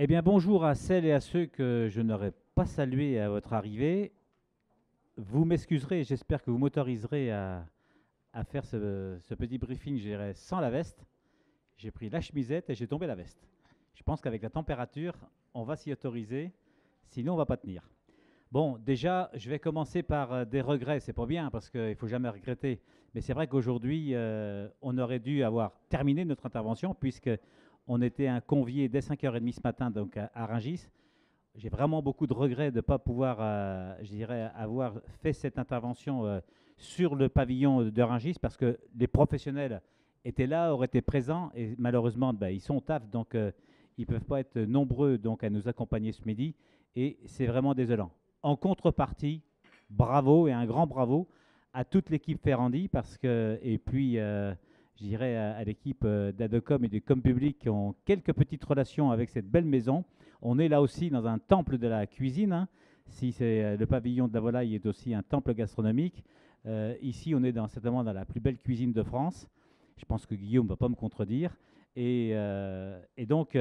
Eh bien, bonjour à celles et à ceux que je n'aurais pas salués à votre arrivée. Vous m'excuserez, j'espère que vous m'autoriserez à faire ce petit briefing, je dirais, sans la veste. J'ai pris la chemisette et j'ai tombé la veste. Je pense qu'avec la température, on va s'y autoriser, sinon on va pas tenir. Bon, déjà, je vais commencer par des regrets. C'est pas bien parce qu'il ne faut jamais regretter. Mais c'est vrai qu'aujourd'hui, on aurait dû avoir terminé notre intervention puisque on était un convié dès 5h30 ce matin donc à Rungis. J'ai vraiment beaucoup de regrets de ne pas pouvoir, je dirais, avoir fait cette intervention sur le pavillon de Rungis parce que les professionnels étaient là, auraient été présents et malheureusement, ben, ils sont au taf, donc ils ne peuvent pas être nombreux donc, à nous accompagner ce midi et c'est vraiment désolant. En contrepartie, bravo et un grand bravo à toute l'équipe Ferrandi parce que, et puis je dirais à l'équipe d'Adocom et du Com Public qui ont quelques petites relations avec cette belle maison. On est là aussi dans un temple de la cuisine. Hein. Si c'est le pavillon de la volaille est aussi un temple gastronomique. Ici, on est certainement dans la plus belle cuisine de France. Je pense que Guillaume ne va pas me contredire. Et donc,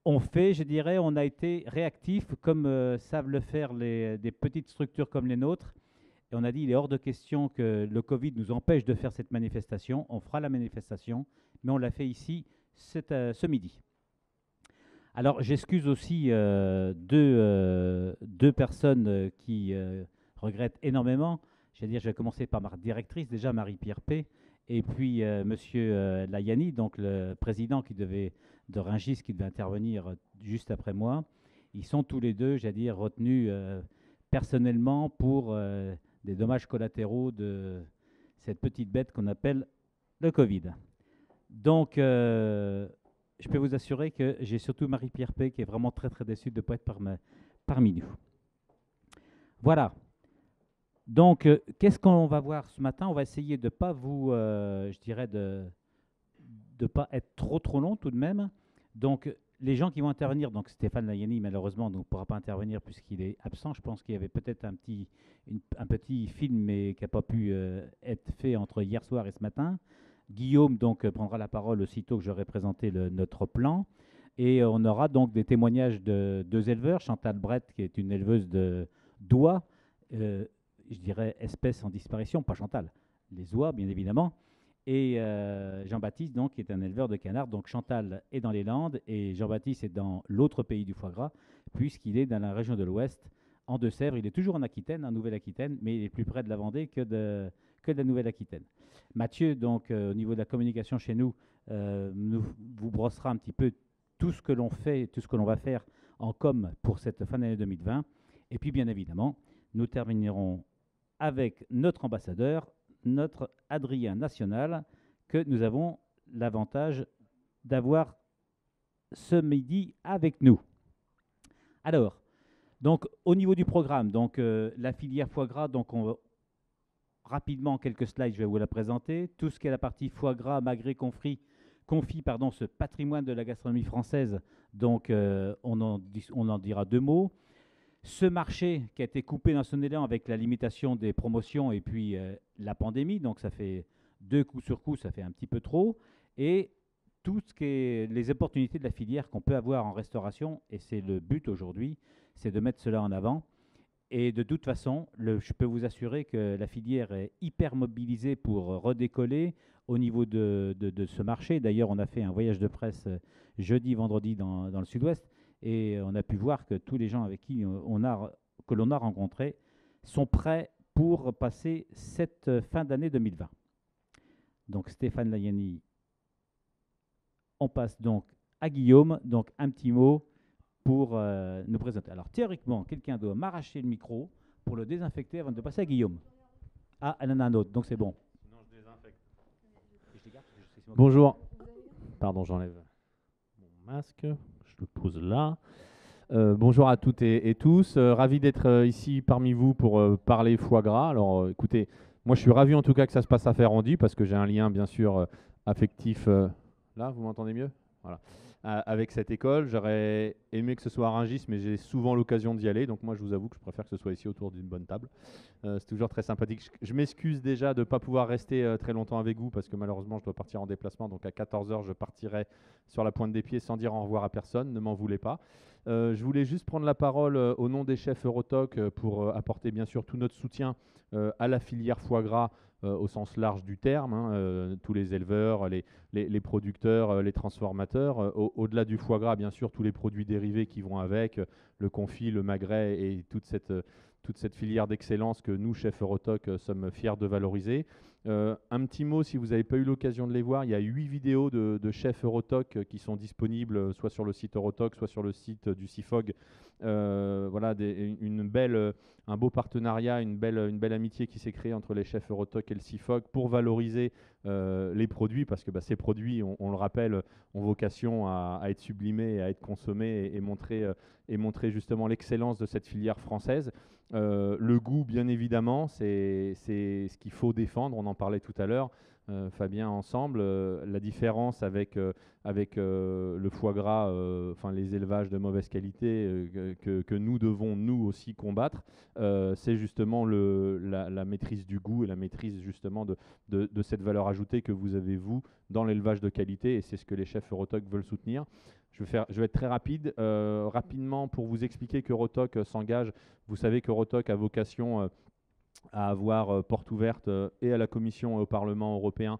on fait, je dirais, on a été réactif comme savent le faire des petites structures comme les nôtres. Et on a dit, il est hors de question que le Covid nous empêche de faire cette manifestation. On fera la manifestation, mais on l'a fait ici ce midi. Alors, j'excuse aussi deux personnes qui regrettent énormément. Je vais commencer par ma directrice, déjà Marie-Pierre P. Et puis Monsieur Layani, donc le président de Rungis, qui devait intervenir juste après moi. Ils sont tous les deux, retenus personnellement pour des dommages collatéraux de cette petite bête qu'on appelle le Covid. Donc, je peux vous assurer que j'ai surtout Marie-Pierre P qui est vraiment très très déçue de ne pas être parmi nous. Voilà. Donc, qu'est-ce qu'on va voir ce matin? On va essayer de ne pas vous, de pas être trop long tout de même. Donc, les gens qui vont intervenir, donc Stéphane Layani malheureusement ne pourra pas intervenir puisqu'il est absent. Je pense qu'il y avait peut-être un petit film mais qui n'a pas pu être fait entre hier soir et ce matin. Guillaume donc prendra la parole aussitôt que j'aurai présenté notre plan. Et on aura donc des témoignages de deux éleveurs. Chantal Brett, qui est une éleveuse d'oies, je dirais espèce en disparition, pas Chantal, les oies bien évidemment. Et Jean-Baptiste, donc, qui est un éleveur de canards. Donc Chantal est dans les Landes et Jean-Baptiste est dans l'autre pays du foie gras, puisqu'il est dans la région de l'Ouest, en Deux-Sèvres. Il est toujours en Aquitaine, en Nouvelle-Aquitaine, mais il est plus près de la Vendée que de la Nouvelle-Aquitaine. Mathieu, donc, au niveau de la communication chez nous, vous brossera un petit peu tout ce que l'on fait, tout ce que l'on va faire en com pour cette fin d'année 2020. Et puis, bien évidemment, nous terminerons avec notre ambassadeur, notre Adrien National, que nous avons l'avantage d'avoir ce midi avec nous. Alors, donc, au niveau du programme, donc, la filière foie gras, donc, rapidement, quelques slides, je vais vous la présenter. Tout ce qui est la partie foie gras, magret, confit, ce patrimoine de la gastronomie française, donc on en dira deux mots. Ce marché qui a été coupé dans son élan avec la limitation des promotions et puis la pandémie, donc ça fait deux coups sur coup, ça fait un petit peu trop. Et tout ce qui est les opportunités de la filière qu'on peut avoir en restauration, et c'est le but aujourd'hui, c'est de mettre cela en avant. Et de toute façon, je peux vous assurer que la filière est hyper mobilisée pour redécoller au niveau de ce marché. D'ailleurs, on a fait un voyage de presse jeudi, vendredi dans le sud-ouest et on a pu voir que tous les gens avec qui que l'on a rencontrés sont prêts pour passer cette fin d'année 2020. Donc Stéphane Layani, on passe donc à Guillaume. Donc un petit mot pour nous présenter. Alors, théoriquement, quelqu'un doit m'arracher le micro pour le désinfecter avant de passer à Guillaume. Ah, elle en a un autre, donc c'est bon. Sinon, je désinfecte. Bonjour. Pardon, j'enlève mon masque. Je le pose là. Bonjour à toutes et tous. Ravi d'être ici parmi vous pour parler foie gras. Alors, écoutez, moi, je suis ravi en tout cas que ça se passe à Ferrandi parce que j'ai un lien, bien sûr, affectif. Là, vous m'entendez mieux? Voilà. avec cette école. J'aurais aimé que ce soit à Rungis, mais j'ai souvent l'occasion d'y aller. Donc moi, je vous avoue que je préfère que ce soit ici autour d'une bonne table. C'est toujours très sympathique. Je m'excuse déjà de ne pas pouvoir rester très longtemps avec vous parce que malheureusement, je dois partir en déplacement. Donc à 14 h, je partirai sur la pointe des pieds sans dire au revoir à personne. Ne m'en voulez pas. Je voulais juste prendre la parole au nom des chefs Eurotoc pour apporter bien sûr tout notre soutien à la filière foie gras au sens large du terme, hein, tous les éleveurs, les producteurs, les transformateurs. Au-delà du foie gras, bien sûr, tous les produits dérivés qui vont avec, le confit, le magret et toute cette filière d'excellence que nous, chefs Eurotoc, sommes fiers de valoriser. Un petit mot, si vous n'avez pas eu l'occasion de les voir, il y a 8 vidéos de chefs Eurotoc qui sont disponibles soit sur le site Eurotoc, soit sur le site du CIFOG. Voilà, un beau partenariat, une belle amitié qui s'est créée entre les chefs Eurotoc et le CIFOG pour valoriser les produits, parce que ces produits, on le rappelle, ont vocation à être sublimés, à être consommés et montrer justement l'excellence de cette filière française. Le goût, bien évidemment, c'est ce qu'il faut défendre. On en parlait tout à l'heure, Fabien, ensemble. La différence avec le foie gras, enfin les élevages de mauvaise qualité que nous devons nous aussi combattre, c'est justement la maîtrise du goût et la maîtrise justement de cette valeur ajoutée que vous avez, vous, dans l'élevage de qualité, et c'est ce que les chefs Eurotoc veulent soutenir. Je vais être très rapide. Rapidement, pour vous expliquer qu'Eurotoc s'engage, vous savez qu'Eurotoc a vocation à avoir porte ouverte et à la Commission et au Parlement européen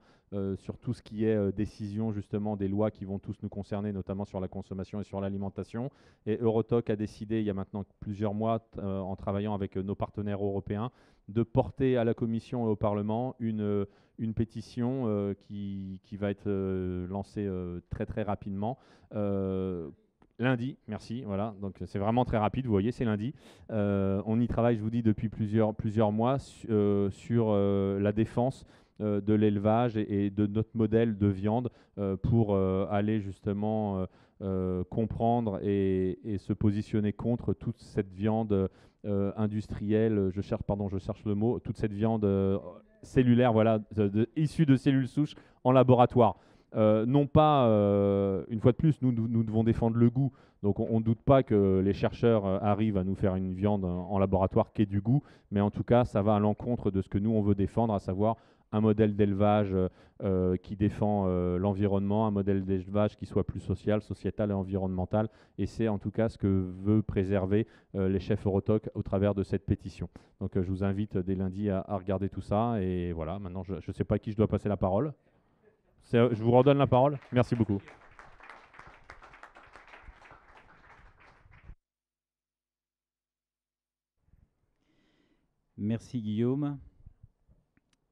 sur tout ce qui est décision justement des lois qui vont tous nous concerner, notamment sur la consommation et sur l'alimentation. Et Eurotoc a décidé il y a maintenant plusieurs mois, en travaillant avec nos partenaires européens, de porter à la Commission et au Parlement une pétition qui va être lancée très très rapidement. Lundi, merci. Voilà, donc c'est vraiment très rapide. Vous voyez, c'est lundi. On y travaille, je vous dis, depuis plusieurs mois sur la défense de l'élevage et de notre modèle de viande pour aller justement comprendre et se positionner contre toute cette viande industrielle. Je cherche le mot. Toute cette viande cellulaire, voilà, issue de cellules souches en laboratoire. Non pas, une fois de plus, nous devons défendre le goût. Donc on ne doute pas que les chercheurs arrivent à nous faire une viande en laboratoire qui ait du goût, mais en tout cas, ça va à l'encontre de ce que nous, on veut défendre, à savoir un modèle d'élevage qui défend l'environnement, un modèle d'élevage qui soit plus social, sociétal et environnemental. Et c'est en tout cas ce que veut préserver les chefs Eurotoc au travers de cette pétition. Donc je vous invite dès lundi à regarder tout ça. Et voilà, maintenant, je ne sais pas à qui je dois passer la parole. Je vous redonne la parole. Merci beaucoup. Merci Guillaume.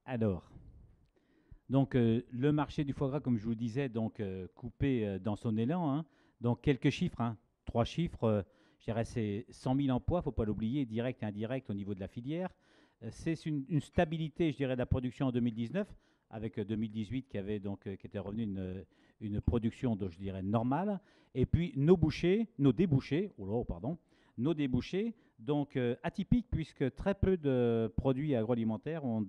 Alors, donc le marché du foie gras, comme je vous disais, donc coupé dans son élan. Hein. Donc quelques chiffres, hein. 3 chiffres. Je dirais c'est 100 000 emplois, il ne faut pas l'oublier, direct et indirect au niveau de la filière. C'est une stabilité, je dirais, de la production en 2019, avec 2018 qui était revenu une production, je dirais, normale. Et puis nos débouchés, donc atypiques, puisque très peu de produits agroalimentaires ont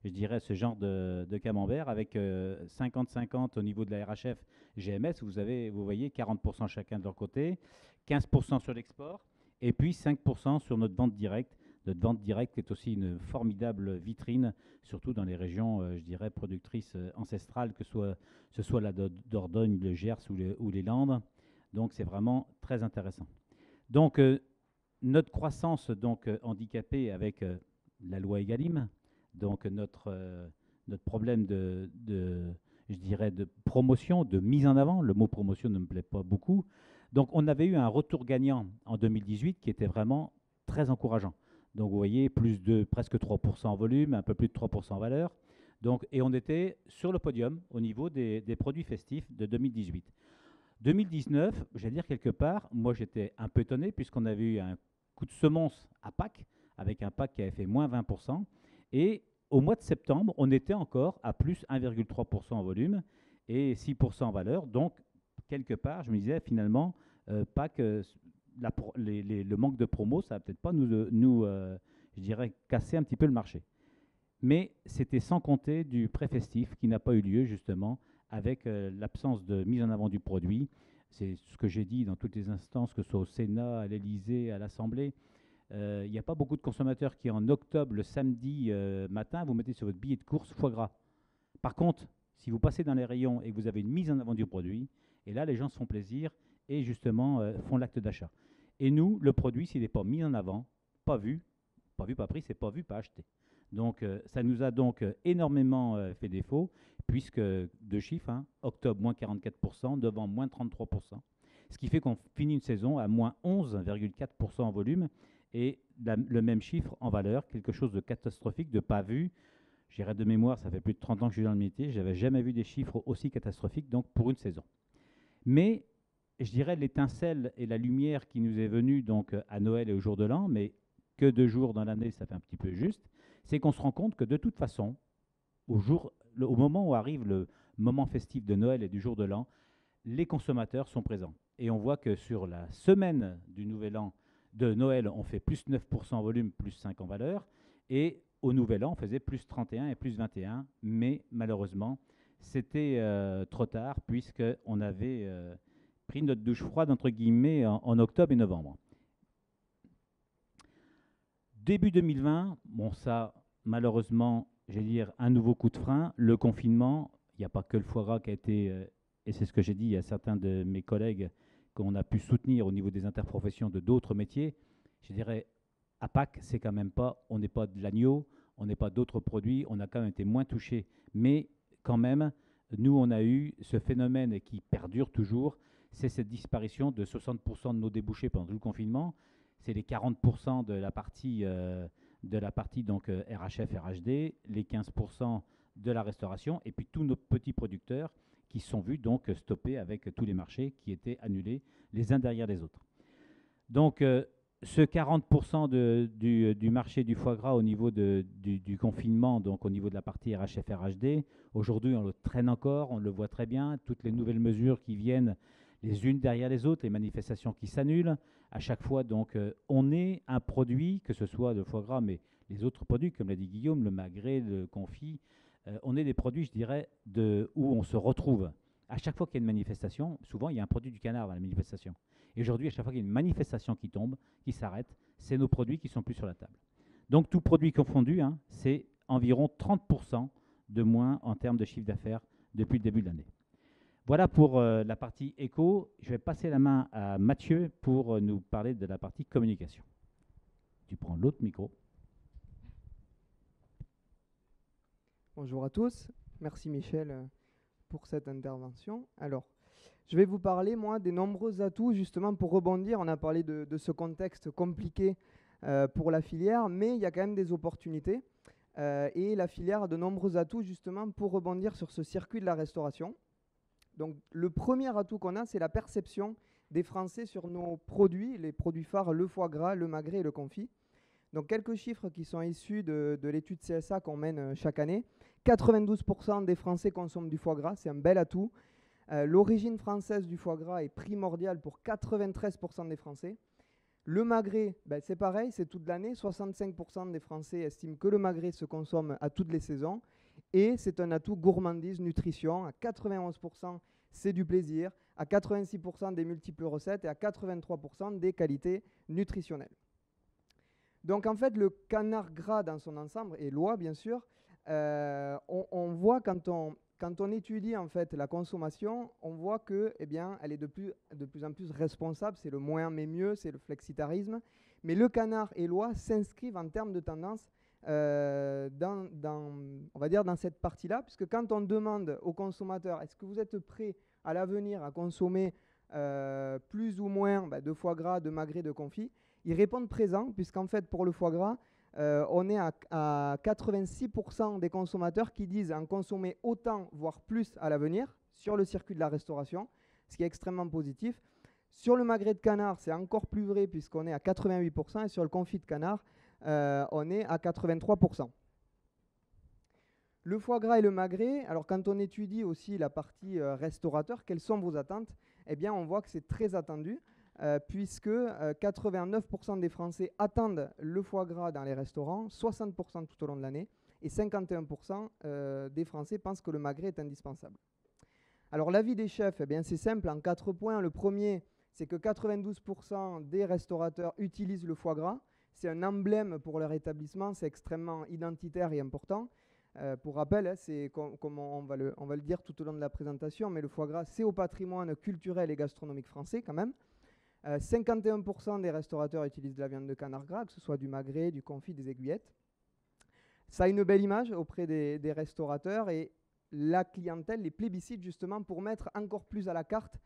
je dirais, ce genre de camembert, avec 50-50 au niveau de la RHF GMS. Vous voyez 40% chacun de leur côté, 15% sur l'export, et puis 5% sur notre vente directe. Notre vente directe est aussi une formidable vitrine, surtout dans les régions, je dirais, productrices ancestrales, que ce soit la Dordogne, le Gers ou les Landes. Donc c'est vraiment très intéressant. Donc notre croissance handicapée avec la loi Egalim, donc notre problème je dirais, de promotion, de mise en avant. Le mot promotion ne me plaît pas beaucoup. Donc on avait eu un retour gagnant en 2018 qui était vraiment très encourageant. Donc vous voyez, plus de presque 3% en volume, un peu plus de 3% en valeur. Donc, et on était sur le podium au niveau des produits festifs de 2018. 2019, j'allais dire quelque part, moi j'étais un peu étonné puisqu'on avait eu un coup de semonce à Pâques, avec un Pâques qui avait fait moins 20%. Et au mois de septembre, on était encore à plus 1,3% en volume et 6% en valeur. Donc, quelque part, je me disais finalement, Pâques, le manque de promo, ça va peut-être pas je dirais, casser un petit peu le marché. Mais c'était sans compter du pré-festif qui n'a pas eu lieu justement avec l'absence de mise en avant du produit. C'est ce que j'ai dit dans toutes les instances, que ce soit au Sénat, à l'Élysée, à l'Assemblée. Il n'y a pas beaucoup de consommateurs qui, en octobre, le samedi matin, vous mettez sur votre billet de course foie gras. Par contre, si vous passez dans les rayons et que vous avez une mise en avant du produit, et là, les gens se font plaisir et justement font l'acte d'achat. Et nous, le produit, s'il n'est pas mis en avant, pas vu, pas pris, c'est pas vu, pas acheté. Donc, ça nous a donc énormément fait défaut, puisque, deux chiffres, hein, octobre, moins 44%, novembre, moins 33%, ce qui fait qu'on finit une saison à moins 11,4% en volume, et le même chiffre en valeur, quelque chose de catastrophique, de pas vu. J'irai de mémoire, ça fait plus de 30 ans que je suis dans le métier, je n'avais jamais vu des chiffres aussi catastrophiques, donc pour une saison. Mais je dirais l'étincelle et la lumière qui nous est venue donc à Noël et au jour de l'an, mais que 2 jours dans l'année, ça fait un petit peu juste, c'est qu'on se rend compte que de toute façon, au moment où arrive le moment festif de Noël et du jour de l'an, les consommateurs sont présents. Et on voit que sur la semaine du Nouvel An de Noël, on fait plus 9% en volume, plus 5 en valeur. Et au Nouvel An, on faisait plus 31 et plus 21. Mais malheureusement, c'était trop tard puisqu'on avait pris notre douche froide, entre guillemets, en octobre et novembre. Début 2020, bon ça, malheureusement, j'ai dire un nouveau coup de frein. Le confinement, il n'y a pas que le foie gras qui a été, et c'est ce que j'ai dit à certains de mes collègues qu'on a pu soutenir au niveau des interprofessions de d'autres métiers. Je dirais, à Pâques, c'est quand même pas, on n'est pas de l'agneau, on n'est pas d'autres produits, on a quand même été moins touchés. Mais quand même, nous, on a eu ce phénomène qui perdure toujours, c'est cette disparition de 60% de nos débouchés pendant tout le confinement. C'est les 40% de la partie donc RHF, RHD, les 15% de la restauration, et puis tous nos petits producteurs qui sont vus donc stopper avec tous les marchés qui étaient annulés les uns derrière les autres. Donc ce 40% du marché du foie gras au niveau du confinement, donc au niveau de la partie RHF, RHD, aujourd'hui on le traîne encore, on le voit très bien, toutes les nouvelles mesures qui viennent les unes derrière les autres, les manifestations qui s'annulent. À chaque fois, donc, on est un produit, que ce soit le foie gras, mais les autres produits, comme l'a dit Guillaume, le magret, le confit, on est des produits, je dirais, où on se retrouve. À chaque fois qu'il y a une manifestation, souvent, il y a un produit du canard dans la manifestation. Et aujourd'hui, à chaque fois qu'il y a une manifestation qui tombe, qui s'arrête, c'est nos produits qui sont plus sur la table. Donc, tout produit confondu, hein, c'est environ 30% de moins en termes de chiffre d'affaires depuis le début de l'année. Voilà pour la partie éco. Je vais passer la main à Mathieu pour nous parler de la partie communication. Tu prends l'autre micro. Bonjour à tous. Merci Michel pour cette intervention. Alors, je vais vous parler, moi, des nombreux atouts, justement, pour rebondir. On a parlé de ce contexte compliqué pour la filière, mais il y a quand même des opportunités. Et la filière a de nombreux atouts, justement, pour rebondir sur ce circuit de la restauration. Donc, le premier atout qu'on a, c'est la perception des Français sur nos produits, les produits phares, le foie gras, le magret et le confit. Donc, quelques chiffres qui sont issus de l'étude CSA qu'on mène chaque année. 92% des Français consomment du foie gras, c'est un bel atout. L'origine française du foie gras est primordiale pour 93% des Français. Le magret, ben c'est pareil, c'est toute l'année. 65% des Français estiment que le magret se consomme à toutes les saisons. Et c'est un atout gourmandise, nutrition. À 91%, c'est du plaisir. À 86% des multiples recettes et à 83% des qualités nutritionnelles. Donc en fait, le canard gras dans son ensemble, et l'oie bien sûr, on voit quand on étudie en fait la consommation, on voit que, eh bien, elle est de plus en plus responsable. C'est le moins mais mieux, c'est le flexitarisme. Mais le canard et l'oie s'inscrivent en termes de tendance on va dire dans cette partie-là, puisque quand on demande aux consommateurs, est-ce que vous êtes prêts à l'avenir à consommer plus ou moins de foie gras, de magret, de confit, ils répondent présent, puisqu'en fait pour le foie gras, on est à 86% des consommateurs qui disent en consommer autant, voire plus à l'avenir, sur le circuit de la restauration, ce qui est extrêmement positif. Sur le magret de canard, c'est encore plus vrai puisqu'on est à 88%, et sur le confit de canard, on est à 83%. Le foie gras et le magret, alors quand on étudie aussi la partie restaurateur, quelles sont vos attentes? Eh bien, on voit que c'est très attendu. Puisque 89% des Français attendent le foie gras dans les restaurants, 60% tout au long de l'année, et 51% des Français pensent que le magret est indispensable. Alors l'avis des chefs, eh bien, c'est simple, en 4 points. Le premier, c'est que 92% des restaurateurs utilisent le foie gras. C'est un emblème pour leur établissement, c'est extrêmement identitaire et important. Pour rappel, c'est comme on va le dire tout au long de la présentation, mais le foie gras, c'est au patrimoine culturel et gastronomique français quand même. 51% des restaurateurs utilisent de la viande de canard gras, que ce soit du magret, du confit, des aiguillettes. Ça a une belle image auprès des restaurateurs et la clientèle les plébiscite justement pour mettre encore plus à la carte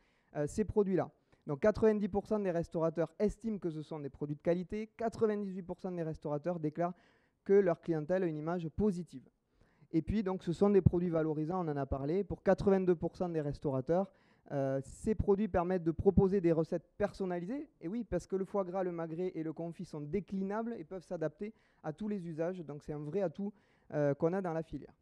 ces produits-là. Donc 90% des restaurateurs estiment que ce sont des produits de qualité, 98% des restaurateurs déclarent que leur clientèle a une image positive. Et puis donc ce sont des produits valorisants, on en a parlé. Pour 82% des restaurateurs, ces produits permettent de proposer des recettes personnalisées. Et oui, parce que le foie gras, le magret et le confit sont déclinables et peuvent s'adapter à tous les usages. Donc c'est un vrai atout qu'on a dans la filière.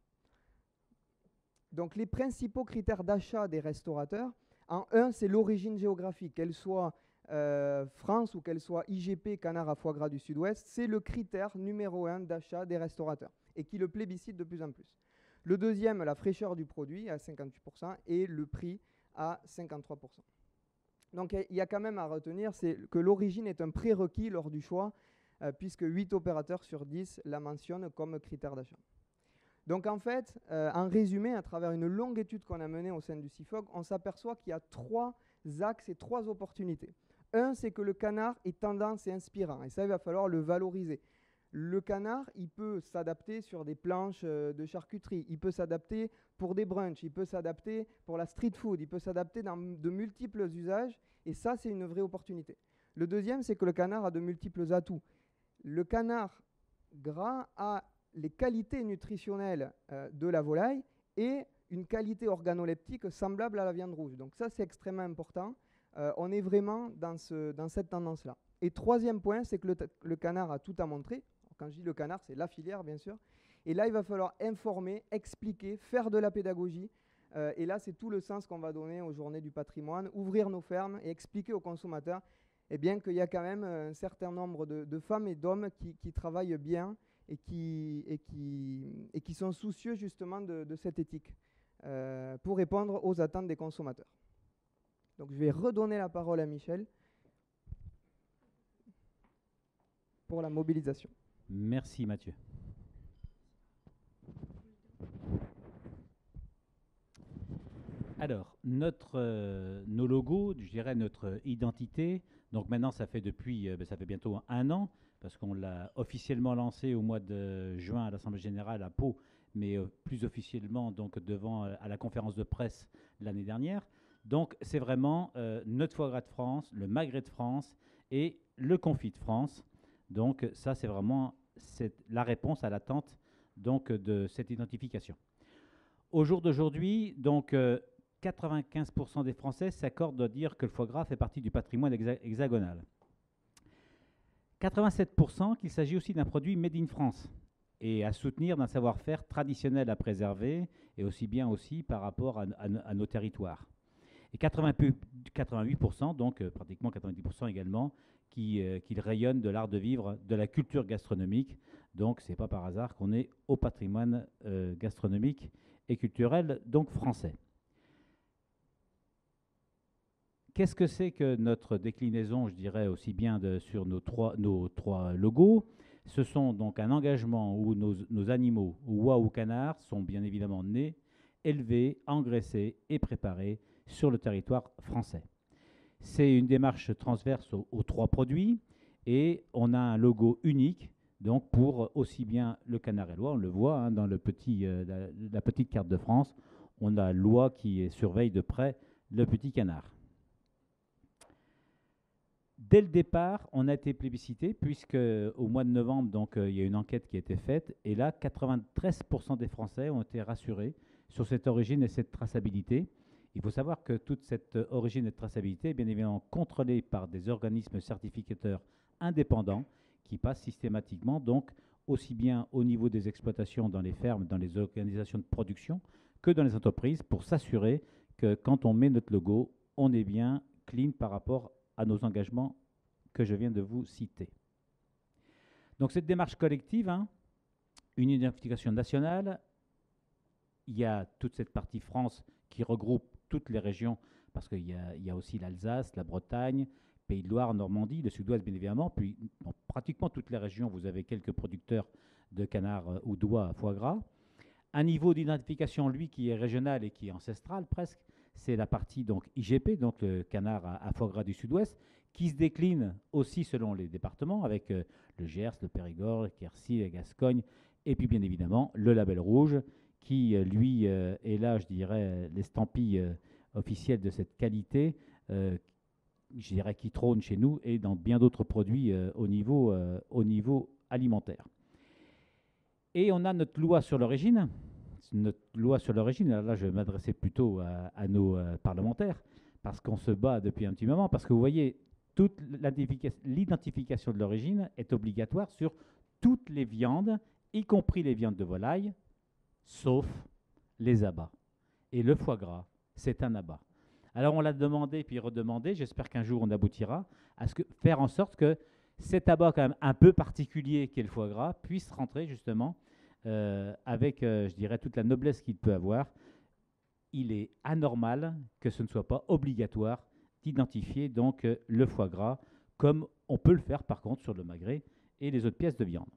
Donc les principaux critères d'achat des restaurateurs, en un, c'est l'origine géographique, qu'elle soit France ou qu'elle soit IGP, canard à foie gras du Sud-Ouest, c'est le critère numéro 1 d'achat des restaurateurs et qui le plébiscite de plus en plus. Le deuxième, la fraîcheur du produit à 58% et le prix à 53%. Donc il y a quand même à retenir, c'est que l'origine est un prérequis lors du choix, puisque 8 opérateurs sur 10 la mentionnent comme critère d'achat. Donc en fait, en résumé, à travers une longue étude qu'on a menée au sein du CIFOG, on s'aperçoit qu'il y a 3 axes et 3 opportunités. Un, c'est que le canard est tendance et inspirant, et ça, il va falloir le valoriser. Le canard, il peut s'adapter sur des planches de charcuterie, il peut s'adapter pour des brunchs, il peut s'adapter pour la street food, il peut s'adapter dans de multiples usages, et ça, c'est une vraie opportunité. Le deuxième, c'est que le canard a de multiples atouts. Le canard gras a les qualités nutritionnelles de la volaille et une qualité organoleptique semblable à la viande rouge. Donc ça, c'est extrêmement important. On est vraiment dans cette tendance-là. Et troisième point, c'est que le canard a tout à montrer. Quand je dis le canard, c'est la filière, bien sûr. Et là, il va falloir informer, expliquer, faire de la pédagogie. Et là, c'est tout le sens qu'on va donner aux journées du patrimoine, ouvrir nos fermes et expliquer aux consommateurs qu'il y a quand même un certain nombre de femmes et d'hommes qui travaillent bien et qui sont soucieux justement de cette éthique pour répondre aux attentes des consommateurs. Donc je vais redonner la parole à Michel pour la mobilisation. Merci Mathieu. Alors, nos logos, je dirais notre identité, donc maintenant ça fait bientôt 1 an, parce qu'on l'a officiellement lancé au mois de juin à l'Assemblée Générale à Pau, mais plus officiellement donc à la conférence de presse l'année dernière. Donc c'est vraiment notre foie gras de France, le magret de France et le confit de France. Donc ça c'est vraiment la réponse à l'attente donc de cette identification. Au jour d'aujourd'hui, donc 95% des Français s'accordent à dire que le foie gras fait partie du patrimoine hexagonal. 87% qu'il s'agit aussi d'un produit made in France et à soutenir d'un savoir-faire traditionnel à préserver et aussi bien aussi par rapport à nos territoires. Et 88%, donc pratiquement 90% également, qu'il rayonne de l'art de vivre, de la culture gastronomique. Donc c'est pas par hasard qu'on est au patrimoine gastronomique et culturel, donc français. Qu'est-ce que c'est que notre déclinaison, je dirais aussi bien sur nos trois logos? Ce sont donc un engagement où nos animaux, oies ou canards, sont bien évidemment nés, élevés, engraissés et préparés sur le territoire français. C'est une démarche transverse aux 3 produits et on a un logo unique donc pour aussi bien le canard et l'oie, on le voit hein, dans la petite carte de France, on a l'oie qui surveille de près le petit canard. Dès le départ, on a été plébiscité puisque au mois de novembre, donc, il y a une enquête qui a été faite et là, 93% des Français ont été rassurés sur cette origine et cette traçabilité. Il faut savoir que toute cette origine et traçabilité est bien évidemment contrôlée par des organismes certificateurs indépendants qui passent systématiquement, donc aussi bien au niveau des exploitations dans les fermes, dans les organisations de production, que dans les entreprises pour s'assurer que quand on met notre logo, on est bien clean par rapport à nos engagements que je viens de vous citer. Donc cette démarche collective, hein, une identification nationale, il y a toute cette partie France qui regroupe toutes les régions, parce qu'il y a aussi l'Alsace, la Bretagne, Pays de Loire, Normandie, le Sud-Ouest bien évidemment, puis dans pratiquement toutes les régions, vous avez quelques producteurs de canards ou d'oies à foie gras. Un niveau d'identification, lui, qui est régional et qui est ancestral presque, c'est la partie donc IGP, donc le canard à foie gras du Sud-Ouest, qui se décline aussi selon les départements, avec le Gers, le Périgord, le Quercy, la Gascogne, et puis bien évidemment le label rouge, qui lui est là, je dirais, l'estampille officielle de cette qualité, je dirais, qui trône chez nous et dans bien d'autres produits au niveau alimentaire. Et on a notre loi sur l'origine. Notre loi sur l'origine, là je vais m'adresser plutôt à nos parlementaires, parce qu'on se bat depuis un petit moment, parce que vous voyez, toute l'identification de l'origine est obligatoire sur toutes les viandes, y compris les viandes de volaille, sauf les abats. Et le foie gras, c'est un abat. Alors on l'a demandé puis redemandé, j'espère qu'un jour on aboutira à faire en sorte que cet abat quand même un peu particulier qu'est le foie gras puisse rentrer justement avec, je dirais, toute la noblesse qu'il peut avoir. Il est anormal que ce ne soit pas obligatoire d'identifier donc le foie gras comme on peut le faire par contre sur le magret et les autres pièces de viande.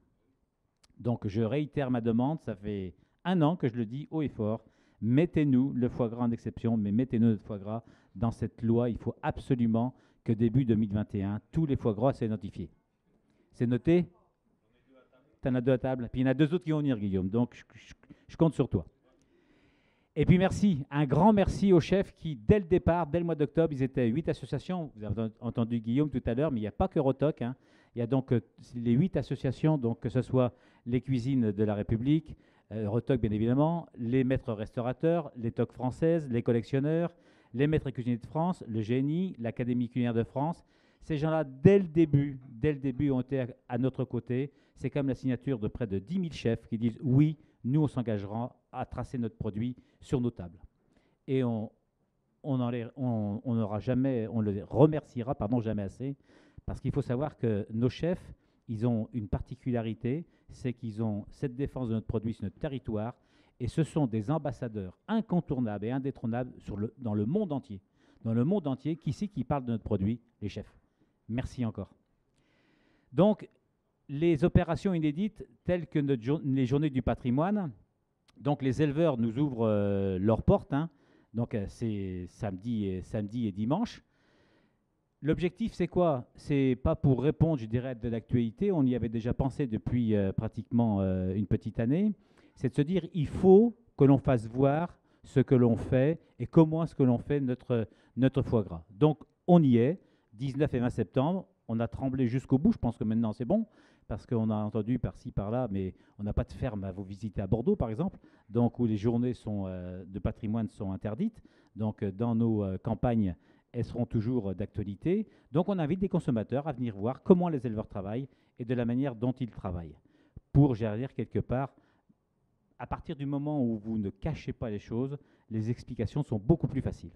Donc je réitère ma demande, ça fait 1 an que je le dis haut et fort, mettez-nous le foie gras en exception, mais mettez-nous notre foie gras dans cette loi. Il faut absolument que début 2021, tous les foie gras soient identifiés. C'est noté? Tu en as 2 à table. Puis il y en a 2 autres qui vont venir, Guillaume. Donc je compte sur toi. Et puis merci, un grand merci aux chefs qui, dès le départ, dès le mois d'octobre, ils étaient 8 associations. Vous avez entendu Guillaume tout à l'heure, mais il n'y a pas que Rotoc. Hein. Il y a donc les 8 associations, donc que ce soit les cuisines de la République, Rotoc bien évidemment, les maîtres restaurateurs, les TOC françaises, les collectionneurs, les maîtres cuisiniers de France, le GNI, l'Académie culinaire de France. Ces gens-là, dès le début, ont été à notre côté. C'est comme la signature de près de 10 000 chefs qui disent oui, nous on s'engagera à tracer notre produit sur nos tables. Et on les remerciera jamais assez, parce qu'il faut savoir que nos chefs, ils ont une particularité, c'est qu'ils ont cette défense de notre produit sur notre territoire, et ce sont des ambassadeurs incontournables et indétrônables dans le monde entier. Dans le monde entier, qui parle de notre produit? Les chefs. Merci encore. Donc, les opérations inédites, telles que les journées du patrimoine, donc les éleveurs nous ouvrent leurs portes, hein. Donc c'est samedi et dimanche. L'objectif, c'est quoi? C'est pas pour répondre, je dirais, de l'actualité, on y avait déjà pensé depuis pratiquement une petite année, c'est de se dire, il faut que l'on fasse voir ce que l'on fait et comment est-ce que l'on fait notre foie gras. Donc on y est, 19 et 20 septembre, on a tremblé jusqu'au bout, je pense que maintenant c'est bon, parce qu'on a entendu par-ci, par-là, mais on n'a pas de ferme à vous visiter à Bordeaux, par exemple, donc où les journées de patrimoine sont interdites. Donc, dans nos campagnes, elles seront toujours d'actualité. Donc, on invite les consommateurs à venir voir comment les éleveurs travaillent et de la manière dont ils travaillent. Pour, j'allais dire, quelque part, à partir du moment où vous ne cachez pas les choses, les explications sont beaucoup plus faciles.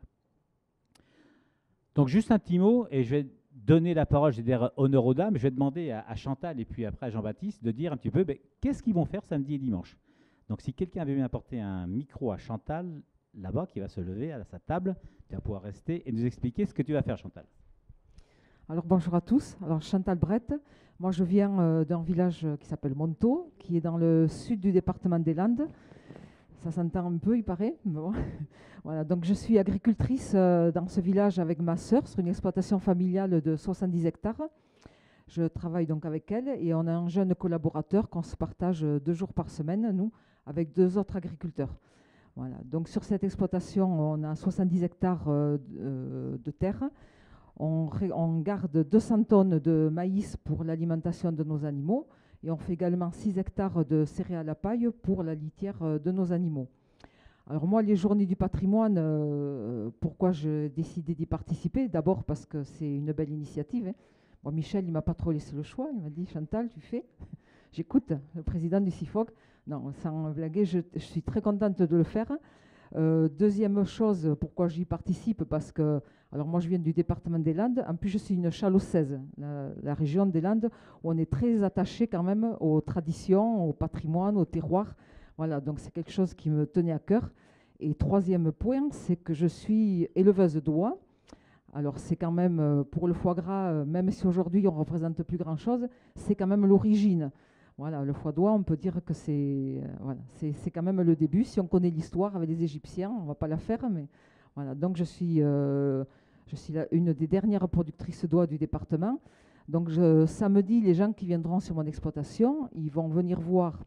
Donc, juste un petit mot, et je vais donner la parole, je vais dire honneur aux dames. Je vais demander à Chantal et puis après à Jean-Baptiste de dire un petit peu qu'est-ce qu'ils vont faire samedi et dimanche. Donc si quelqu'un veut bien apporter un micro à Chantal, là-bas, qui va se lever à sa table, tu vas pouvoir rester et nous expliquer ce que tu vas faire, Chantal. Alors bonjour à tous, alors Chantal Brett, moi je viens d'un village qui s'appelle Montaut, qui est dans le sud du département des Landes. Ça s'entend un peu, il paraît. Bon. Voilà, donc je suis agricultrice dans ce village avec ma sœur sur une exploitation familiale de 70 hectares. Je travaille donc avec elle et on a un jeune collaborateur qu'on se partage 2 jours par semaine, nous, avec 2 autres agriculteurs. Voilà, donc sur cette exploitation, on a 70 hectares de terre. On garde 200 tonnes de maïs pour l'alimentation de nos animaux. Et on fait également 6 hectares de céréales à paille pour la litière de nos animaux. Alors moi, les journées du patrimoine, pourquoi j'ai décidé d'y participer? D'abord parce que c'est une belle initiative. Hein. Moi, Michel, il ne m'a pas trop laissé le choix. Il m'a dit, Chantal, tu fais? J'écoute, le président du CIFOC. Non, sans blaguer, je suis très contente de le faire. Deuxième chose, pourquoi j'y participe? Parce que, alors moi je viens du département des Landes, en plus je suis une Chalossaise, la région des Landes, où on est très attaché quand même aux traditions, au patrimoine, au terroir. Voilà, donc c'est quelque chose qui me tenait à cœur. Et troisième point, c'est que je suis éleveuse d'oies. Alors c'est quand même, pour le foie gras, même si aujourd'hui on ne représente plus grand-chose, c'est quand même l'origine. Voilà, le foie d'oie, on peut dire que voilà, c'est quand même le début. Si on connaît l'histoire avec les Égyptiens, on ne va pas la faire, mais voilà. Donc je suis une des dernières productrices d'oies du département. Donc samedi, les gens qui viendront sur mon exploitation, ils vont venir voir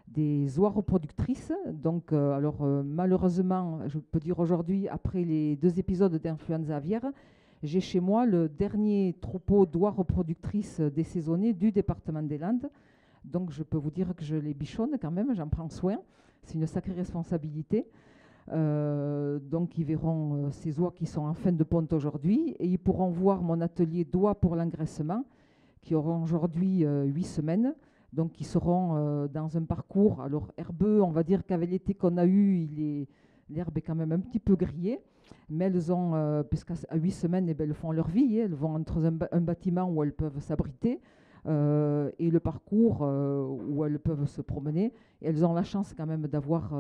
des oies reproductrices. Donc, malheureusement, je peux dire aujourd'hui, après les 2 épisodes d'influenza aviaire, j'ai chez moi le dernier troupeau d'oies reproductrices désaisonnées du département des Landes. Donc, je peux vous dire que je les bichonne quand même, j'en prends soin. C'est une sacrée responsabilité. Donc, ils verront ces oies qui sont en fin de ponte aujourd'hui et ils pourront voir mon atelier d'oies pour l'engraissement qui auront aujourd'hui 8 semaines. Donc, ils seront dans un parcours, alors herbeux, on va dire qu'avec l'été qu'on a eu, l'herbe est quand même un petit peu grillée, mais elles ont, puisqu'à 8 semaines, elles font leur vie, elles vont entre un bâtiment où elles peuvent s'abriter et le parcours où elles peuvent se promener. Et elles ont la chance quand même d'avoir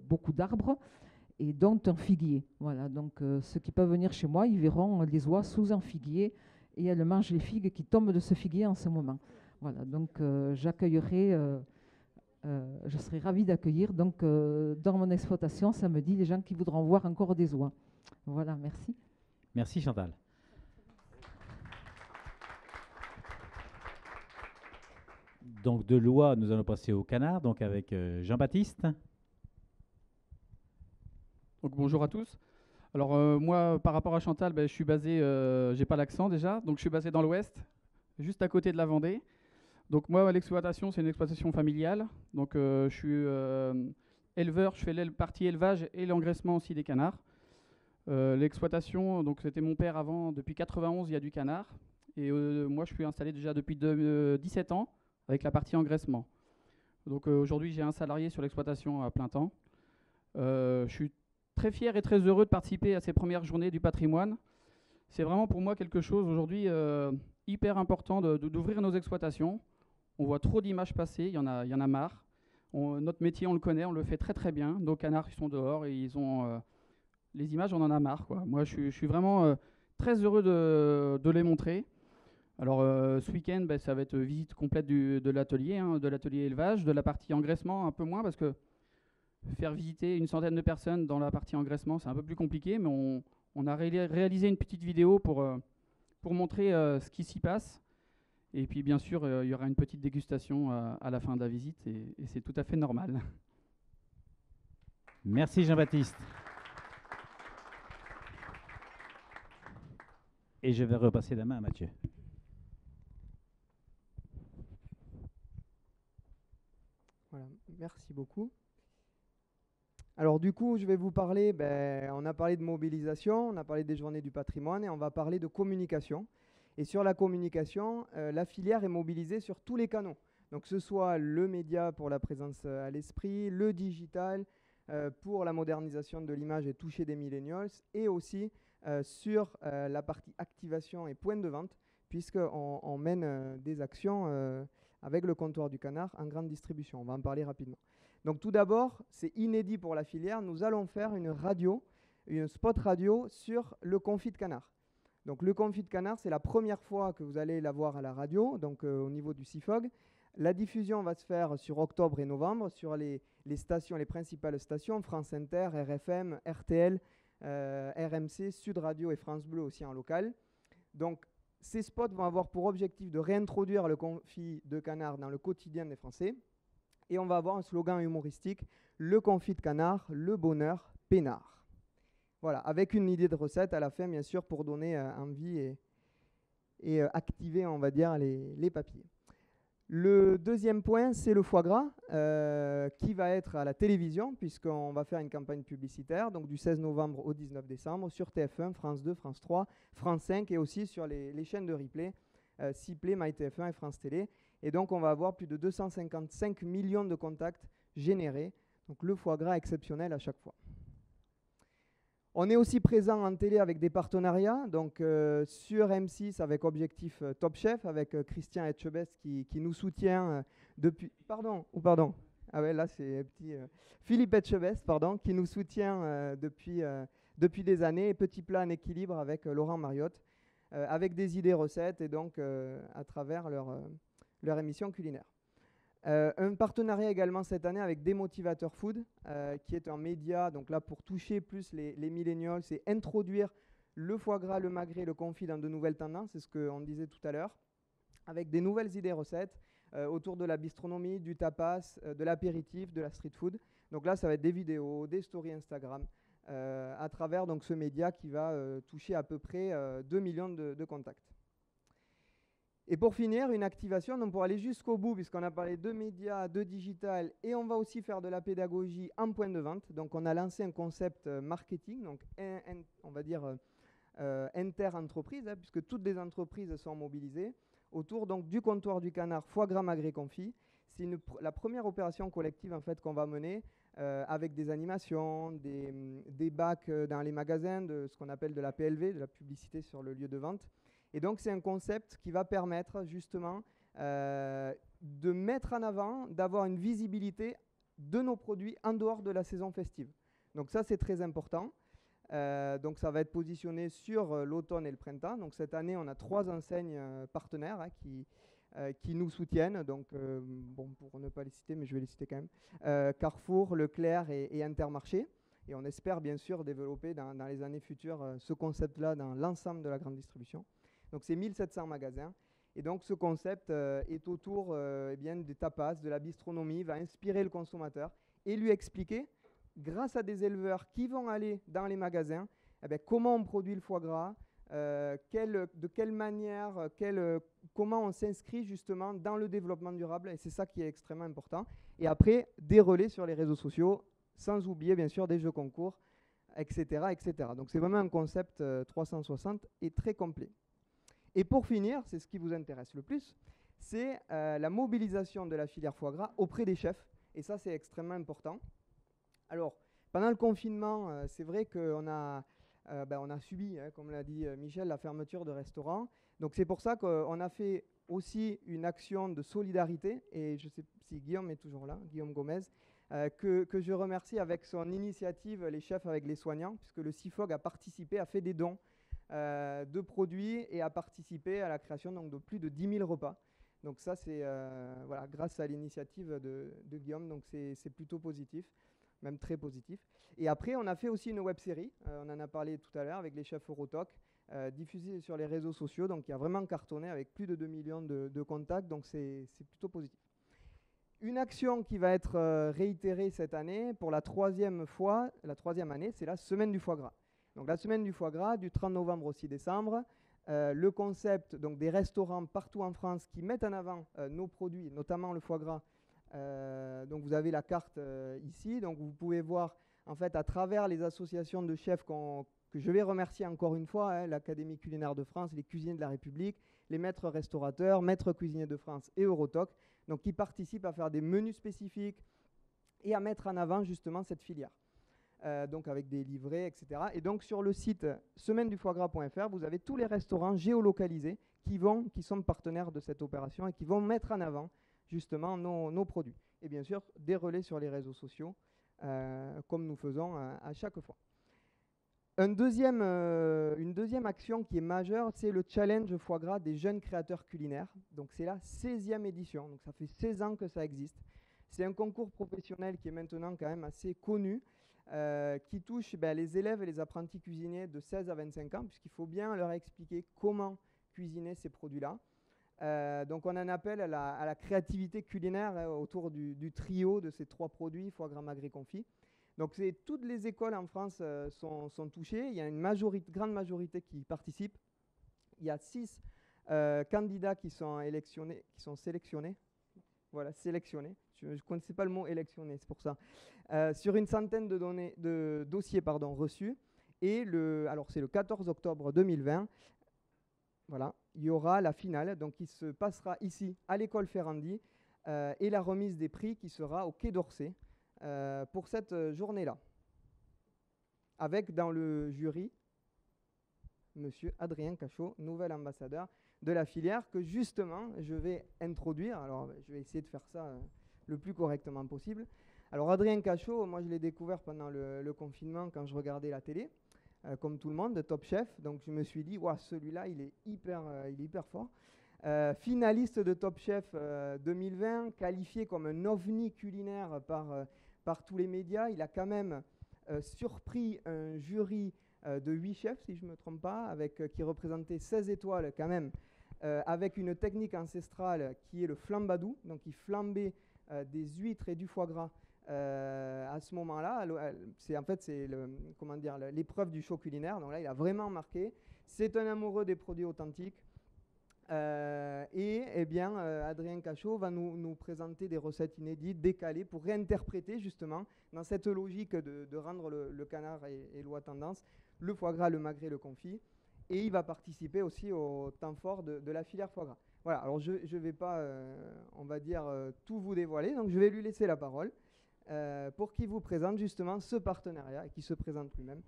beaucoup d'arbres et dont un figuier. Voilà, donc ceux qui peuvent venir chez moi, ils verront les oies sous un figuier et elles mangent les figues qui tombent de ce figuier en ce moment. Voilà, donc j'accueillerai, je serai ravie d'accueillir donc dans mon exploitation samedi les gens qui voudront voir encore des oies. Voilà, merci. Merci Chantal. Donc de l'oie, nous allons passer au canard, donc avec Jean-Baptiste. Donc bonjour à tous. Alors moi, par rapport à Chantal, je suis basé, j'ai pas l'accent déjà, donc je suis basé dans l'Ouest, juste à côté de la Vendée. Donc moi, l'exploitation, c'est une exploitation familiale. Donc je suis éleveur, je fais la partie élevage et l'engraissement aussi des canards. L'exploitation, donc c'était mon père avant, depuis 91, il y a du canard. Et moi, je suis installé déjà depuis 17 ans avec la partie engraissement. Donc aujourd'hui, j'ai un salarié sur l'exploitation à plein temps. Je suis très fier et très heureux de participer à ces premières journées du patrimoine. C'est vraiment pour moi quelque chose aujourd'hui hyper important d'ouvrir nos exploitations. On voit trop d'images passer, il y en a marre. Notre métier, on le connaît, on le fait très très bien. Nos canards, ils sont dehors et ils ont les images, on en a marre, quoi. Moi, je suis vraiment très heureux de les montrer. Alors, ce week-end, ça va être visite complète de l'atelier, de l'atelier élevage, de la partie engraissement, un peu moins, parce que faire visiter une centaine de personnes dans la partie engraissement, c'est un peu plus compliqué, mais on a réalisé une petite vidéo pour montrer ce qui s'y passe. Et puis, bien sûr, il y aura une petite dégustation à la fin de la visite, et c'est tout à fait normal. Merci Jean-Baptiste. Et je vais repasser la main à Mathieu. Voilà, merci beaucoup. Alors du coup, je vais vous parler, on a parlé de mobilisation, on a parlé des journées du patrimoine et on va parler de communication. Et sur la communication, la filière est mobilisée sur tous les canaux. Donc que ce soit le média pour la présence à l'esprit, le digital pour la modernisation de l'image et toucher des millennials, et aussi sur la partie activation et point de vente, puisqu'on mène des actions avec le comptoir du canard en grande distribution. On va en parler rapidement. Donc tout d'abord, c'est inédit pour la filière, nous allons faire une spot radio sur le confit de canard. Donc le confit de canard, c'est la première fois que vous allez l'avoir à la radio, donc au niveau du CIFOG. La diffusion va se faire sur octobre et novembre sur les stations, les principales stations, France Inter, RFM, RTL, RMC, Sud Radio et France Bleu aussi en local. Donc ces spots vont avoir pour objectif de réintroduire le confit de canard dans le quotidien des Français. Et on va avoir un slogan humoristique, le confit de canard, le bonheur peinard. Voilà, avec une idée de recette à la fin, bien sûr, pour donner envie et activer, on va dire, les papiers. Le deuxième point, c'est le foie gras, qui va être à la télévision, puisqu'on va faire une campagne publicitaire, donc du 16 novembre au 19 décembre, sur TF1, France 2, France 3, France 5, et aussi sur les chaînes de replay, Ciplay, MyTF1 et France Télé. Et donc, on va avoir plus de 255 millions de contacts générés. Donc, le foie gras exceptionnel à chaque fois. On est aussi présent en télé avec des partenariats. Donc, sur M6 avec Objectif Top Chef, avec Christian Etchebest qui nous soutient depuis... Pardon. Ah ouais, là c'est petit Philippe Etchebest, pardon, qui nous soutient depuis des années. Petit plat en équilibre avec Laurent Mariotte, avec des idées recettes et donc à travers leur émission culinaire. Un partenariat également cette année avec Démotivateur Food, qui est un média, donc là pour toucher plus les millennials, c'est introduire le foie gras, le magret, le confit dans de nouvelles tendances, c'est ce qu'on disait tout à l'heure, avec des nouvelles idées recettes autour de la bistronomie, du tapas, de l'apéritif, de la street food. Donc là, ça va être des vidéos, des stories Instagram, à travers donc, ce média qui va toucher à peu près 2 millions de contacts. Et pour finir, une activation donc pour aller jusqu'au bout, puisqu'on a parlé de médias, de digital, et on va aussi faire de la pédagogie en point de vente. Donc on a lancé un concept marketing, donc on va dire inter-entreprise, hein, puisque toutes les entreprises sont mobilisées autour donc, du comptoir du canard foie gras magret confit. C'est la première opération collective en fait, qu'on va mener avec des animations, des bacs dans les magasins, de ce qu'on appelle de la PLV, de la publicité sur le lieu de vente. Et donc, c'est un concept qui va permettre justement de mettre en avant, d'avoir une visibilité de nos produits en dehors de la saison festive. Donc ça, c'est très important. Donc ça va être positionné sur l'automne et le printemps. Donc cette année, on a 3 enseignes partenaires qui nous soutiennent. Donc, bon, pour ne pas les citer, mais je vais les citer quand même. Carrefour, Leclerc et Intermarché. Et on espère bien sûr développer dans les années futures ce concept-là dans l'ensemble de la grande distribution. Donc c'est 1700 magasins. Et donc ce concept est autour eh bien, des tapas, de la bistronomie, va inspirer le consommateur et lui expliquer, grâce à des éleveurs qui vont aller dans les magasins, eh bien, comment on produit le foie gras, de quelle manière, comment on s'inscrit justement dans le développement durable. Et c'est ça qui est extrêmement important. Et après, des relais sur les réseaux sociaux, sans oublier bien sûr des jeux concours, etc. etc. Donc c'est vraiment un concept 360 et très complet. Et pour finir, c'est ce qui vous intéresse le plus, c'est la mobilisation de la filière foie gras auprès des chefs. Et ça, c'est extrêmement important. Alors, pendant le confinement, c'est vrai qu'on a, on a subi, hein, comme l'a dit Michel, la fermeture de restaurants. Donc c'est pour ça qu'on a fait aussi une action de solidarité. Et je ne sais si Guillaume est toujours là, Guillaume Gomez, que je remercie avec son initiative Les Chefs avec les Soignants, puisque le CIFOG a participé, a fait des dons de produits et a participé à la création donc, de plus de 10 000 repas. Donc ça, c'est voilà, grâce à l'initiative de Guillaume, donc c'est plutôt positif, même très positif. Et après, on a fait aussi une web-série, on en a parlé tout à l'heure avec les chefs Eurotoc, diffusée sur les réseaux sociaux, donc qui a vraiment cartonné avec plus de 2 millions de contacts, donc c'est plutôt positif. Une action qui va être réitérée cette année, pour la 3e fois, la 3e année, c'est la Semaine du foie gras. Donc la Semaine du foie gras, du 30 novembre au 6 décembre, le concept donc, des restaurants partout en France qui mettent en avant nos produits, notamment le foie gras. Donc vous avez la carte ici, donc vous pouvez voir en fait à travers les associations de chefs que je vais remercier encore une fois, hein, l'Académie culinaire de France, les cuisiniers de la République, les maîtres restaurateurs, maîtres cuisiniers de France et Eurotoc, donc qui participent à faire des menus spécifiques et à mettre en avant justement cette filière. Donc avec des livrets, etc. Et donc sur le site semainedufoiegras.fr, vous avez tous les restaurants géolocalisés qui sont partenaires de cette opération et qui vont mettre en avant justement nos produits. Et bien sûr, des relais sur les réseaux sociaux, comme nous faisons à chaque fois. Une deuxième action qui est majeure, c'est le challenge foie gras des jeunes créateurs culinaires. Donc c'est la 16e édition, donc ça fait 16 ans que ça existe. C'est un concours professionnel qui est maintenant quand même assez connu, qui touche les élèves et les apprentis cuisiniers de 16 à 25 ans, puisqu'il faut bien leur expliquer comment cuisiner ces produits-là. Donc on en appelle à la créativité culinaire autour du trio de ces 3 produits, foie gras, magret, confit. Donc toutes les écoles en France sont touchées, il y a une grande majorité qui participent. Il y a 6 candidats qui sont sélectionnés. Voilà, sélectionnés. Je ne connaissais pas le mot électionné, c'est pour ça. Sur une centaine de dossiers reçus. Et alors c'est le 14 octobre 2020. Voilà, il y aura la finale, donc qui se passera ici à l'école Ferrandi, et la remise des prix qui sera au Quai d'Orsay pour cette journée-là. Avec dans le jury Monsieur Adrien Cachot, nouvel ambassadeur de la filière, que justement je vais introduire. Alors je vais essayer de faire ça le plus correctement possible. Alors Adrien Cachot, moi je l'ai découvert pendant le confinement quand je regardais la télé, comme tout le monde, de Top Chef. Donc je me suis dit, wow, celui-là, il est hyper fort. Finaliste de Top Chef 2020, qualifié comme un ovni culinaire par tous les médias. Il a quand même surpris un jury de 8 chefs, si je ne me trompe pas, qui représentait 16 étoiles quand même, avec une technique ancestrale qui est le flambadou. Donc il flambait des huîtres et du foie gras à ce moment-là. C'est l'épreuve du show culinaire. Donc là, il a vraiment marqué. C'est un amoureux des produits authentiques. Adrien Cachot va nous présenter des recettes inédites, décalées, pour réinterpréter justement dans cette logique de rendre le canard et l'oie tendance, le foie gras, le magret, le confit. Et il va participer aussi au temps fort de la filière foie gras. Voilà, alors je ne vais pas, tout vous dévoiler, donc je vais lui laisser la parole pour qu'il vous présente justement ce partenariat et qu'il se présente lui-même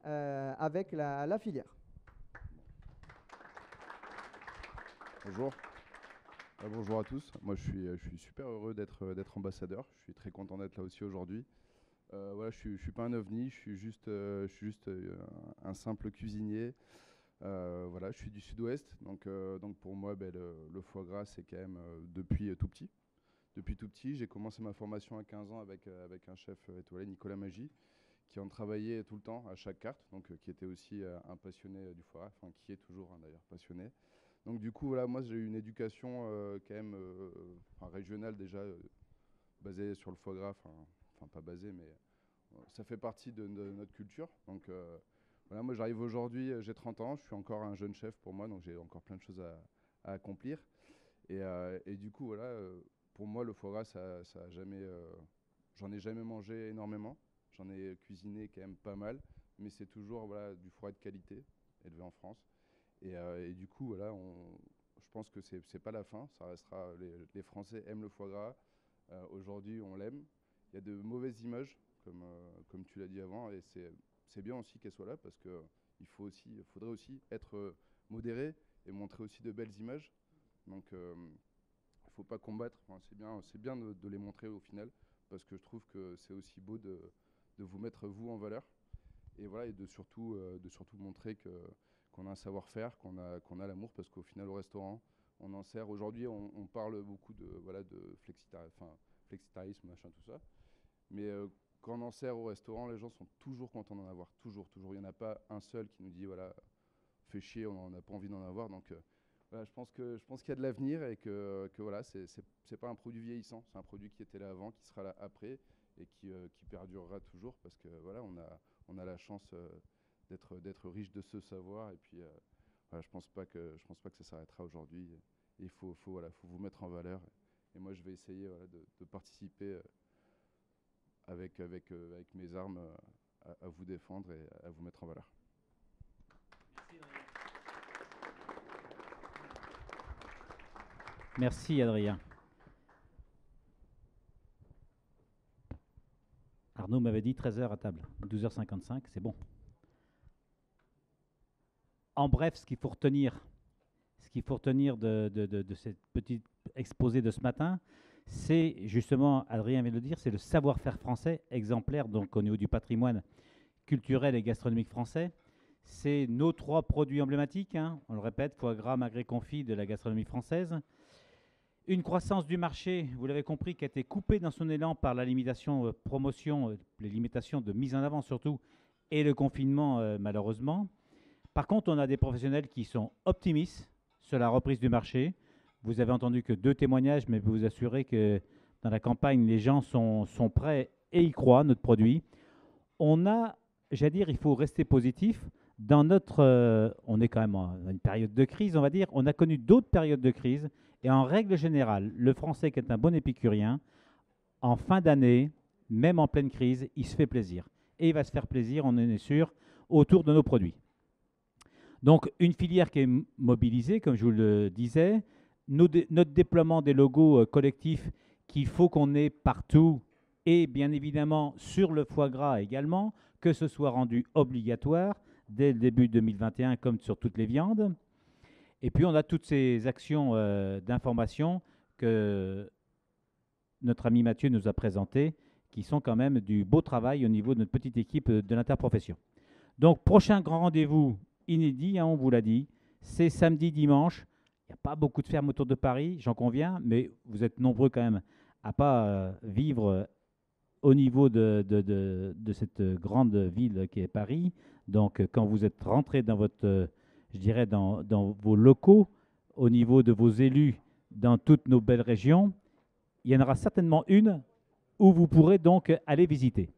avec la filière. Bonjour. Bonjour à tous. Moi, je suis super heureux d'être ambassadeur. Je suis très content d'être là aussi aujourd'hui. Voilà, je suis pas un ovni, je suis juste un simple cuisinier. Voilà, je suis du Sud-Ouest, donc pour moi, le foie gras, c'est quand même depuis tout petit. Depuis tout petit, j'ai commencé ma formation à 15 ans avec un chef étoilé, Nicolas Magy, qui en travaillait tout le temps à chaque carte, donc qui était aussi un passionné du foie gras, enfin qui est toujours d'ailleurs passionné. Donc du coup, voilà, moi j'ai eu une éducation quand même régionale déjà, basée sur le foie gras, enfin pas basée, mais ça fait partie de notre culture. Donc voilà, moi j'arrive aujourd'hui, j'ai 30 ans, je suis encore un jeune chef pour moi, donc j'ai encore plein de choses à accomplir. Et du coup, voilà, pour moi le foie gras, ça a jamais, j'en ai jamais mangé énormément, j'en ai cuisiné quand même pas mal, mais c'est toujours voilà, du foie de qualité, élevé en France. Et du coup, voilà, je pense que c'est pas la fin. Ça restera. Les Français aiment le foie gras. Aujourd'hui, on l'aime. Il y a de mauvaises images, comme tu l'as dit avant, et c'est bien aussi qu'elles soient là parce que faudrait aussi être modéré et montrer aussi de belles images. Donc, il faut pas combattre. Enfin, c'est bien de les montrer au final parce que je trouve que c'est aussi beau de vous mettre vous en valeur et voilà, et de surtout montrer qu'on a un savoir-faire, qu'on a l'amour, parce qu'au final, au restaurant, on en sert. Aujourd'hui, on parle beaucoup de flexitarisme, machin, tout ça. Mais quand on en sert au restaurant, les gens sont toujours contents d'en avoir. Toujours. Il n'y en a pas un seul qui nous dit, voilà, fait chier, on n'a pas envie d'en avoir. Donc, voilà, je pense qu'il y a de l'avenir et que voilà, c'est pas un produit vieillissant. C'est un produit qui était là avant, qui sera là après et qui perdurera toujours parce que voilà, on a la chance d'être riche de ce savoir et puis voilà, je pense pas que ça s'arrêtera aujourd'hui. Il faut vous mettre en valeur et moi je vais essayer voilà, de participer avec mes armes à vous défendre et à vous mettre en valeur. Merci Adrien. Arnaud m'avait dit 13h à table, 12h55, c'est bon. En bref, ce qu'il faut retenir de cette petite exposé de ce matin, c'est justement, Adrien vient de le dire, c'est le savoir-faire français exemplaire donc au niveau du patrimoine culturel et gastronomique français. C'est nos 3 produits emblématiques, hein, on le répète, foie gras, magret, confit de la gastronomie française. Une croissance du marché, vous l'avez compris, qui a été coupée dans son élan par la limitation promotion, les limitations de mise en avant surtout, et le confinement malheureusement. Par contre, on a des professionnels qui sont optimistes sur la reprise du marché. Vous avez entendu que 2 témoignages, mais je peux vous assurer que dans la campagne, les gens sont prêts et y croient, notre produit. On a, j'allais dire, il faut rester positif. Dans on est quand même dans une période de crise, on va dire. On a connu d'autres périodes de crise. Et en règle générale, le Français qui est un bon épicurien, en fin d'année, même en pleine crise, il se fait plaisir. Et il va se faire plaisir, on en est sûr, autour de nos produits. Donc, une filière qui est mobilisée, comme je vous le disais, notre déploiement des logos collectifs qu'il faut qu'on ait partout et bien évidemment sur le foie gras également, que ce soit rendu obligatoire dès le début 2021 comme sur toutes les viandes. Et puis, on a toutes ces actions d'information que notre ami Mathieu nous a présentés, qui sont quand même du beau travail au niveau de notre petite équipe de l'interprofession. Donc, prochain grand rendez-vous inédit, hein, on vous l'a dit, c'est samedi, dimanche. Il n'y a pas beaucoup de fermes autour de Paris, j'en conviens, mais vous êtes nombreux quand même à ne pas vivre au niveau de cette grande ville qui est Paris. Donc, quand vous êtes rentré dans votre, je dirais, dans vos locaux, au niveau de vos élus, dans toutes nos belles régions, il y en aura certainement une où vous pourrez donc aller visiter.